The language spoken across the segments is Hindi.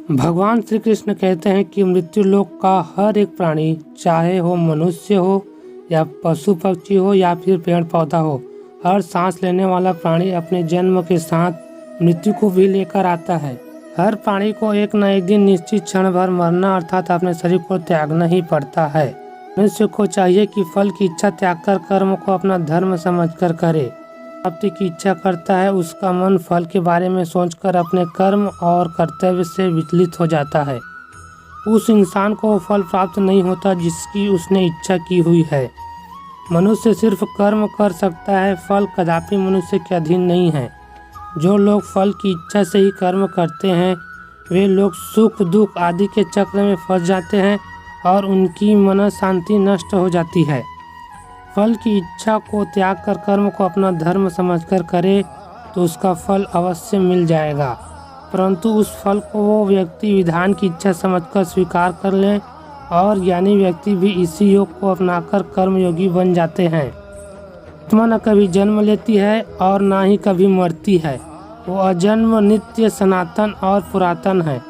भगवान श्री कृष्ण कहते हैं कि मृत्यु लोक का हर एक प्राणी, चाहे हो मनुष्य हो या पशु पक्षी हो या फिर पेड़ पौधा हो, हर सांस लेने वाला प्राणी अपने जन्म के साथ मृत्यु को भी लेकर आता है। हर प्राणी को एक न एक दिन निश्चित क्षण भर मरना अर्थात अपने शरीर को त्यागना ही पड़ता है। मनुष्य को चाहिए कि फल की इच्छा त्याग कर कर्म को अपना धर्म समझकर करे। प्राप्ति की इच्छा करता है, उसका मन फल के बारे में सोचकर अपने कर्म और कर्तव्य से विचलित हो जाता है। उस इंसान को फल प्राप्त नहीं होता जिसकी उसने इच्छा की हुई है। मनुष्य सिर्फ कर्म कर सकता है, फल कदापि मनुष्य के अधीन नहीं है। जो लोग फल की इच्छा से ही कर्म करते हैं वे लोग सुख दुख आदि के चक्र में फंस जाते हैं और उनकी मन शांति नष्ट हो जाती है। फल की इच्छा को त्याग कर कर्म को अपना धर्म समझकर करे तो उसका फल अवश्य मिल जाएगा, परंतु उस फल को वो व्यक्ति विधान की इच्छा समझकर स्वीकार कर ले और ज्ञानी व्यक्ति भी इसी योग को अपनाकर कर्मयोगी बन जाते हैं। आत्मा न कभी जन्म लेती है और ना ही कभी मरती है। वो अजन्म नित्य सनातन और पुरातन है,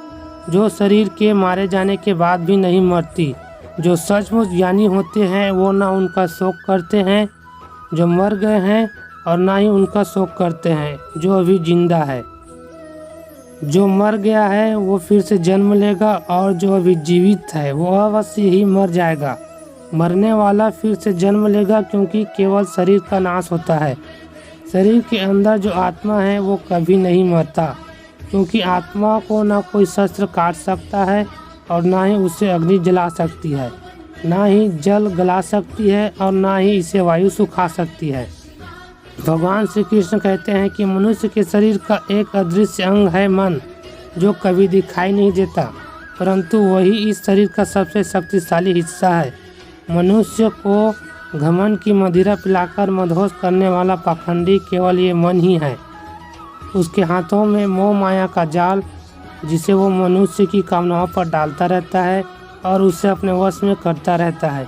जो शरीर के मारे जाने के बाद भी नहीं मरती। जो सचमुच ज्ञानी होते हैं वो ना उनका शोक करते हैं जो मर गए हैं और ना ही उनका शोक करते हैं जो अभी जिंदा है। जो मर गया है वो फिर से जन्म लेगा और जो अभी जीवित है वो अवश्य ही मर जाएगा। मरने वाला फिर से जन्म लेगा क्योंकि केवल शरीर का नाश होता है। शरीर के अंदर जो आत्मा है वो कभी नहीं मरता, क्योंकि आत्मा को ना कोई शस्त्र काट सकता है और ना ही उसे अग्नि जला सकती है, ना ही जल गला सकती है और ना ही इसे वायु सुखा सकती है। भगवान श्री कृष्ण कहते हैं कि मनुष्य के शरीर का एक अदृश्य अंग है मन, जो कभी दिखाई नहीं देता, परंतु वही इस शरीर का सबसे शक्तिशाली हिस्सा है। मनुष्य को घमंड की मदिरा पिलाकर मदहोश करने वाला पाखंडी केवल ये मन ही है। उसके हाथों में मोह माया का जाल, जिसे वो मनुष्य की कामनाओं पर डालता रहता है और उसे अपने वश में करता रहता है।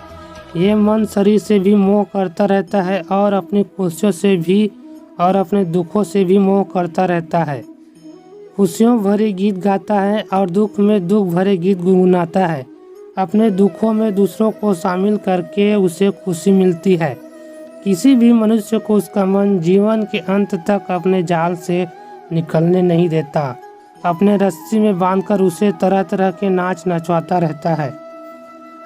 ये मन शरीर से भी मोह करता रहता है और अपनी खुशियों से भी और अपने दुखों से भी मोह करता रहता है। खुशियों भरे गीत गाता है और दुख में दुख भरे गीत गुनगुनाता है। अपने दुखों में दूसरों को शामिल करके उसे खुशी मिलती है। किसी भी मनुष्य को उसका मन जीवन के अंत तक अपने जाल से निकलने नहीं देता। अपने रस्सी में बांधकर उसे तरह तरह के नाच नचवाता रहता है।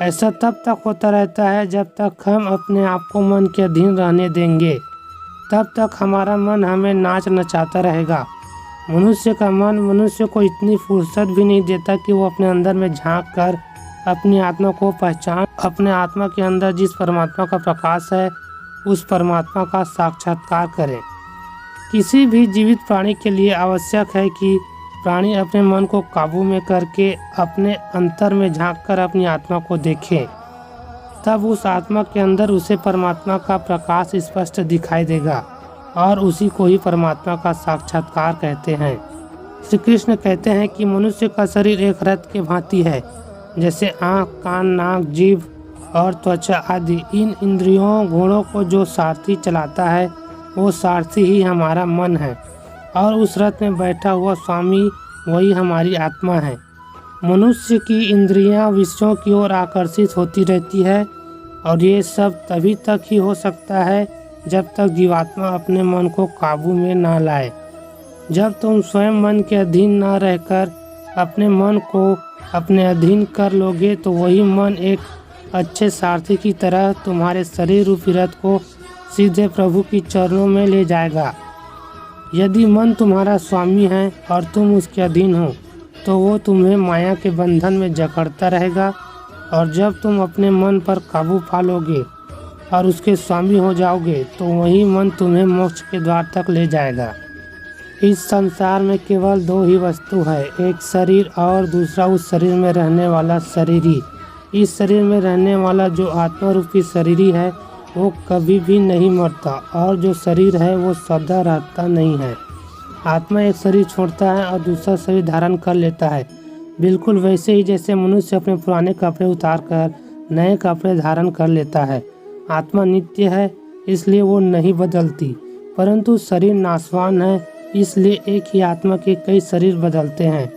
ऐसा तब तक होता रहता है जब तक हम अपने आप को मन के अधीन रहने देंगे, तब तक हमारा मन हमें नाच नचाता रहेगा। मनुष्य का मन मनुष्य को इतनी फुर्सत भी नहीं देता कि वो अपने अंदर में झांक कर अपनी आत्मा को पहचान, अपने आत्मा के अंदर जिस परमात्मा का प्रकाश है उस परमात्मा का साक्षात्कार करे। किसी भी जीवित प्राणी के लिए आवश्यक है कि प्राणी अपने मन को काबू में करके अपने अंतर में झांककर अपनी आत्मा को देखे, तब उस आत्मा के अंदर उसे परमात्मा का प्रकाश स्पष्ट दिखाई देगा और उसी को ही परमात्मा का साक्षात्कार कहते हैं। श्री कृष्ण कहते हैं कि मनुष्य का शरीर एक रथ के भांति है, जैसे आँख, कान, नाक, जीभ और त्वचा आदि इन इंद्रियों घोड़ों को जो सारथी चलाता है वो सारथी ही हमारा मन है और उस रथ में बैठा हुआ स्वामी वही हमारी आत्मा है। मनुष्य की इंद्रियां विषयों की ओर आकर्षित होती रहती है और ये सब तभी तक ही हो सकता है जब तक जीवात्मा अपने मन को काबू में ना लाए। जब तुम स्वयं मन के अधीन ना रहकर अपने मन को अपने अधीन कर लोगे तो वही मन एक अच्छे सारथी की तरह तुम्हारे शरीर रूपी रथ को सीधे प्रभु की चरणों में ले जाएगा। यदि मन तुम्हारा स्वामी है और तुम उसके अधीन हो तो वो तुम्हें माया के बंधन में जकड़ता रहेगा, और जब तुम अपने मन पर काबू पा लोगे और उसके स्वामी हो जाओगे तो वही मन तुम्हें मोक्ष के द्वार तक ले जाएगा। इस संसार में केवल दो ही वस्तु है, एक शरीर और दूसरा उस शरीर में रहने वाला शरीरी। इस शरीर में रहने वाला जो आत्मा रूपी शरीरी है वो कभी भी नहीं मरता और जो शरीर है वो सदा रहता नहीं है। आत्मा एक शरीर छोड़ता है और दूसरा शरीर धारण कर लेता है, बिल्कुल वैसे ही जैसे मनुष्य अपने पुराने कपड़े उतार कर नए कपड़े धारण कर लेता है। आत्मा नित्य है इसलिए वो नहीं बदलती, परंतु शरीर नाशवान है इसलिए एक ही आत्मा के कई शरीर बदलते हैं।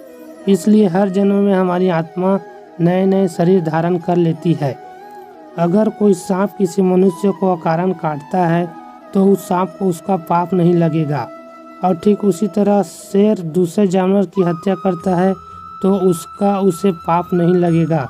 इसलिए हर जन्म में हमारी आत्मा नए नए शरीर धारण कर लेती है। अगर कोई सांप किसी मनुष्य को अकारण काटता है तो उस सांप को उसका पाप नहीं लगेगा, और ठीक उसी तरह शेर दूसरे जानवर की हत्या करता है तो उसका उसे पाप नहीं लगेगा।